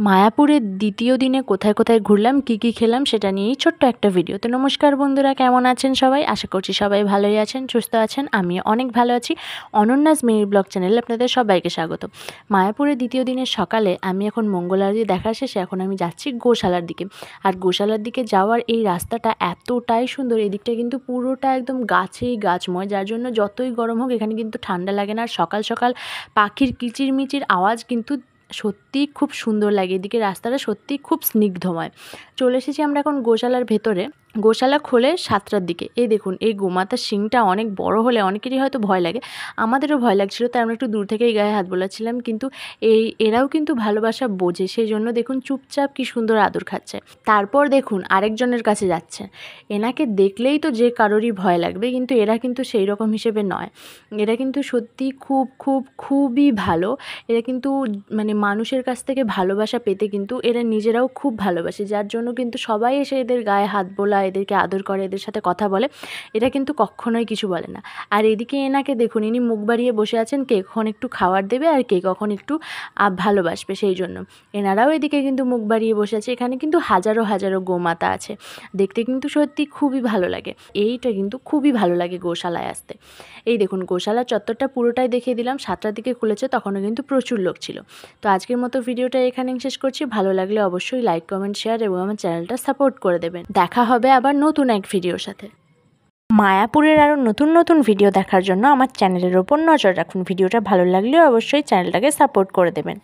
মায়াপুরের দ্বিতীয় দিনে কোথায় কোথায় ঘুরলাম, কী কী খেলাম সেটা নিয়েই ছোট্ট একটা ভিডিও। তো নমস্কার বন্ধুরা, কেমন আছেন সবাই? আশা করছি সবাই ভালোই আছেন, সুস্থ আছেন। আমি অনেক ভালো আছি। অনন্যাস মিনি ব্লগ চ্যানেলে আপনাদের সবাইকে স্বাগত। মায়াপুরের দ্বিতীয় দিনের সকালে আমি এখন মঙ্গল আরতি দেখা শেষে এখন আমি যাচ্ছি গোশালার দিকে। আর গোশালার দিকে যাওয়ার এই রাস্তাটা এতটাই সুন্দর, এদিকটা কিন্তু পুরোটা একদম গাছেই গাছময়, যার জন্য যতই গরম হোক এখানে কিন্তু ঠান্ডা লাগে না। আর সকাল সকাল পাখির কিচিরমিচির আওয়াজ কিন্তু সত্যিই খুব সুন্দর লাগে। এদিকে রাস্তাটা সত্যিই খুব স্নিগ্ধময়। চলে এসেছি আমরা এখন গোশালার ভেতরে। গোশালা খোলে 7টার দিকে। এই দেখুন, এই গোমাতার শিংটা অনেক বড় হলে অনেকেরই হয়তো ভয় লাগে, আমাদেরও ভয় লাগছিল, তাই আমরা একটু দূর থেকেই গায়ে হাত বোলাচ্ছিলাম। কিন্তু এরাও কিন্তু ভালোবাসা বোঝে, সেই জন্য দেখুন চুপচাপ কি সুন্দর আদর খাচ্ছে। তারপর দেখুন আরেকজনের কাছে যাচ্ছে। এনাকে দেখলেই তো যে কারোরই ভয় লাগবে, কিন্তু এরা কিন্তু সেই রকম হিসেবে নয়। এরা কিন্তু সত্যি খুবই ভালো। এরা কিন্তু মানে মানুষের কাছ থেকে ভালোবাসা পেতে কিন্তু এরা নিজেরাও খুব ভালোবাসে, যার জন্য কিন্তু সবাই এসে এদের গায়ে হাত বোলায়, এদেরকে আদর করে, এদের সাথে কথা বলে। এরা কিন্তু কখনোই কিছু বলে না। আর এদিকে এনাকে দেখুন, ইনি মুখ বাড়িয়ে বসে আছেন, কে কখন একটু খাবার দেবে আর কে কখন একটু ভালোবাসবে, সেই জন্য এনারাও এদিকে কিন্তু মুখ বাড়িয়ে বসে আছে। এখানে কিন্তু হাজারো হাজারো গোমাতা আছে, দেখতে কিন্তু সত্যি খুবই ভালো লাগে। এইটা কিন্তু খুবই ভালো লাগে গোশালায় আসতে। এই দেখুন গোশালা চত্বরটা পুরোটাই দেখিয়ে দিলাম। 7টার দিকে খুলেছে, তখনও কিন্তু প্রচুর লোক ছিল। তো আজকের মতো ভিডিওটা এখানেই শেষ করছি। ভালো লাগলে অবশ্যই লাইক, কমেন্ট, শেয়ার এবং আমার চ্যানেলটা সাপোর্ট করে দেবেন। দেখা হবে আবার নতুন এক ভিডিওর সাথে। মায়াপুরের আরও নতুন নতুন ভিডিও দেখার জন্য আমার চ্যানেলের ওপর নজর রাখুন। ভিডিওটা ভালো লাগলেও অবশ্যই চ্যানেলটাকে সাপোর্ট করে দেবেন।